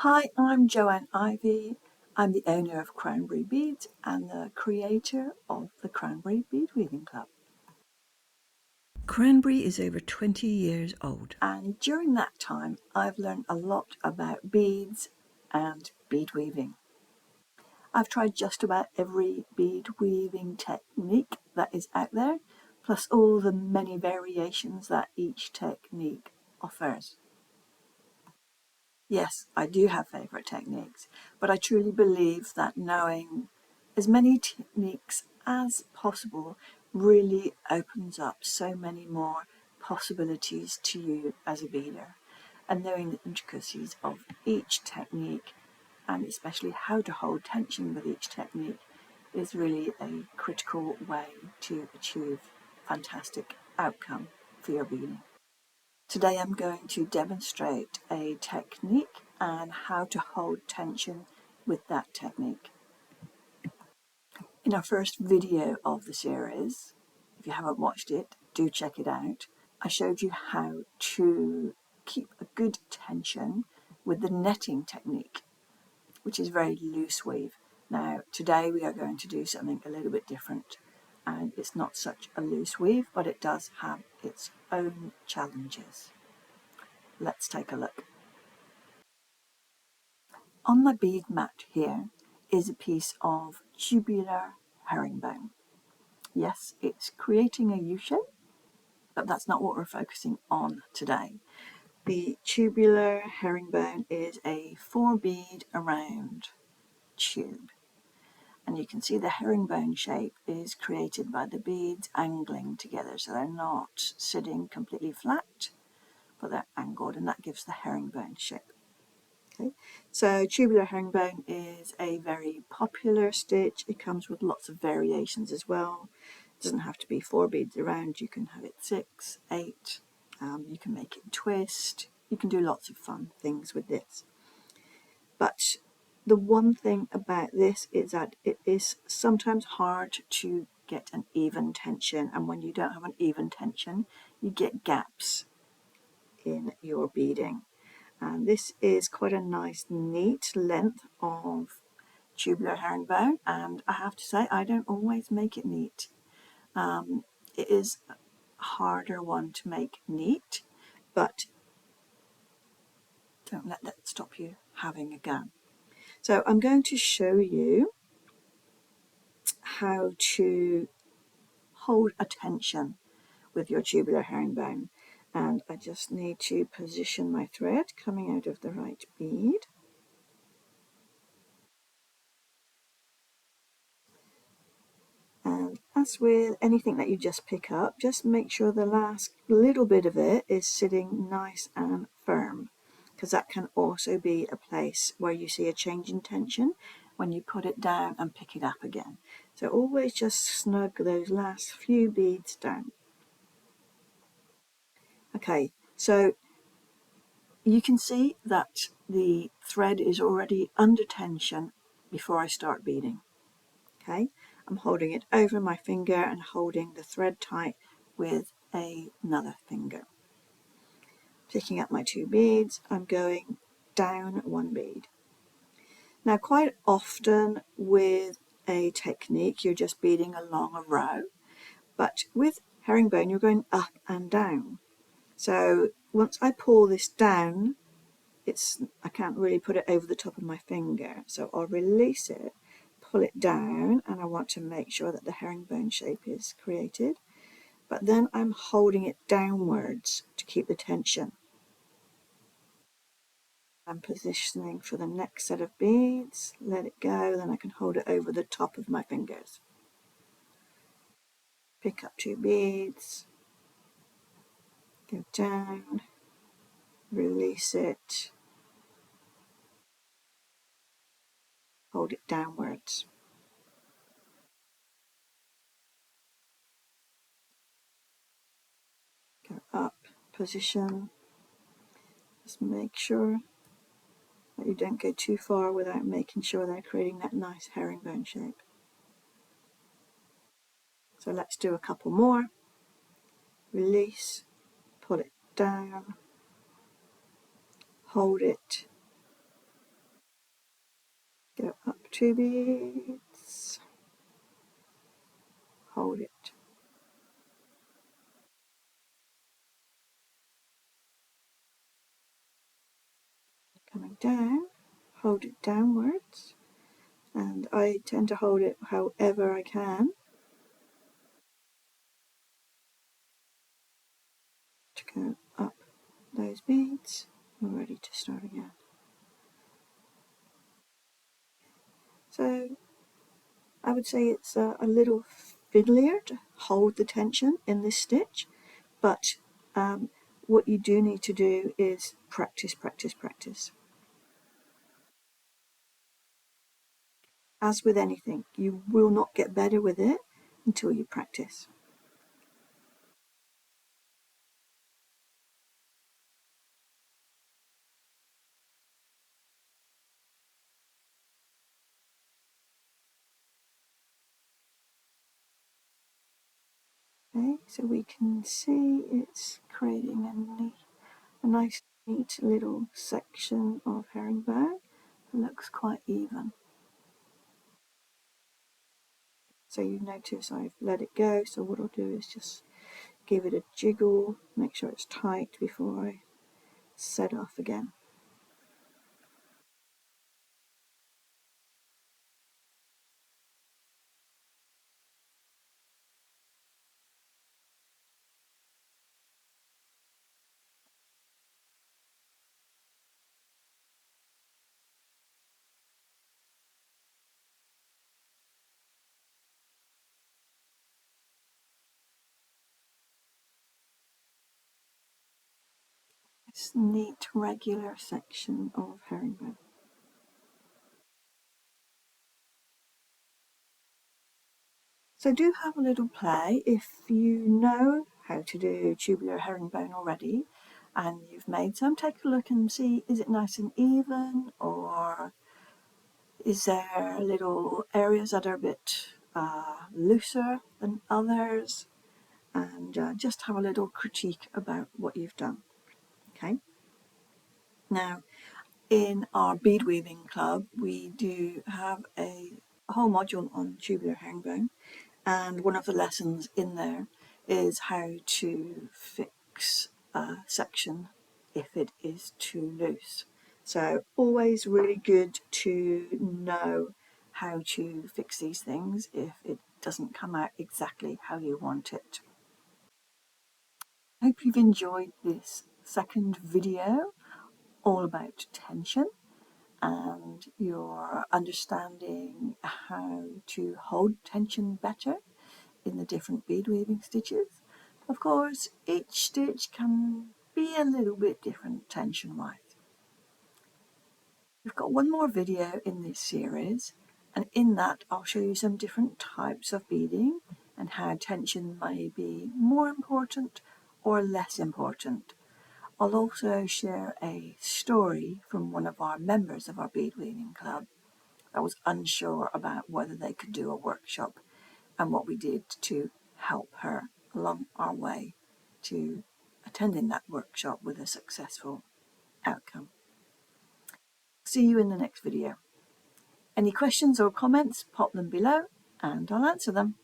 Hi, I'm Joanne Ivy. I'm the owner of Cranberry Beads and the creator of the Cranberry Bead Weaving Club. Cranberry is over 20 years old, and during that time I've learned a lot about beads and bead weaving. I've tried just about every bead weaving technique that is out there, plus all the many variations that each technique offers. Yes, I do have favourite techniques, but I truly believe that knowing as many techniques as possible really opens up so many more possibilities to you as a beader. And knowing the intricacies of each technique, and especially how to hold tension with each technique, is really a critical way to achieve fantastic outcome for your beading. Today I'm going to demonstrate a technique and how to hold tension with that technique. In our first video of the series, if you haven't watched it, do check it out. I showed you how to keep a good tension with the netting technique, which is very loose weave. Now today we are going to do something a little bit different, and it's not such a loose weave, but it does have its own challenges. Let's take a look. On my bead mat here is a piece of tubular herringbone. Yes, it's creating a U-shape, but that's not what we're focusing on today. The tubular herringbone is a 4-bead around tube, and you can see the herringbone shape is created by the beads angling together, so they're not sitting completely flat, but they're angled, and that gives the herringbone shape. Okay. So tubular herringbone is a very popular stitch. It comes with lots of variations as well. It doesn't have to be 4 beads around. You can have it 6, 8. You can make it twist. You can do lots of fun things with this. But the one thing about this is that it is sometimes hard to get an even tension, and when you don't have an even tension, you get gaps in your beading. And this is quite a nice neat length of tubular herringbone, and I have to say I don't always make it neat. It is a harder one to make neat, but don't let that stop you having a go. So I'm going to show you how to hold a tension with your tubular herringbone, and I just need to position my thread coming out of the right bead. And as with anything that you just pick up, just make sure the last little bit of it is sitting nice and firm, because that can also be a place where you see a change in tension when you put it down and pick it up again. So always just snug those last few beads down. Okay, so you can see that the thread is already under tension before I start beading. Okay, I'm holding it over my finger and holding the thread tight with another finger. Picking up my 2 beads, I'm going down 1 bead. Now quite often with a technique you're just beading along a row, but with herringbone you're going up and down. So once I pull this down, I can't really put it over the top of my finger, so I'll release it, pull it down, and I want to make sure that the herringbone shape is created, but then I'm holding it downwards to keep the tension. I'm positioning for the next set of beads, let it go, then I can hold it over the top of my fingers. Pick up 2 beads, go down, release it, hold it downwards. Go up, position, just make sure that you don't go too far without making sure they're creating that nice herringbone shape. So let's do a couple more. Release, pull it down, hold it, Go up 2 beads, hold it. Coming down, hold it downwards, and I tend to hold it however I can to go up those beads. We're ready to start again. So I would say it's a little fiddlier to hold the tension in this stitch, but what you do need to do is practice, practice, practice. As with anything, you will not get better with it until you practice. Okay, so we can see it's creating a nice neat little section of herringbone. It looks quite even. So you notice I've let it go, so what I'll do is just give it a jiggle, make sure it's tight before I set off again. This neat regular section of herringbone. So do have a little play. If you know how to do tubular herringbone already and you've made some, take a look and see, is it nice and even, or is there little areas that are a bit looser than others? And just have a little critique about what you've done. Okay. Now, in our bead weaving club, we do have a whole module on tubular herringbone, and one of the lessons in there is how to fix a section if it is too loose. So always really good to know how to fix these things if it doesn't come out exactly how you want it. I hope you've enjoyed this second video all about tension, and you're understanding how to hold tension better in the different bead weaving stitches. Of course, each stitch can be a little bit different tension wise. We've got one more video in this series, and in that I'll show you some different types of beading and how tension may be more important or less important. I'll also share a story from one of our members of our bead weaving club that was unsure about whether they could do a workshop, and what we did to help her along our way to attending that workshop with a successful outcome. See you in the next video. Any questions or comments, pop them below and I'll answer them.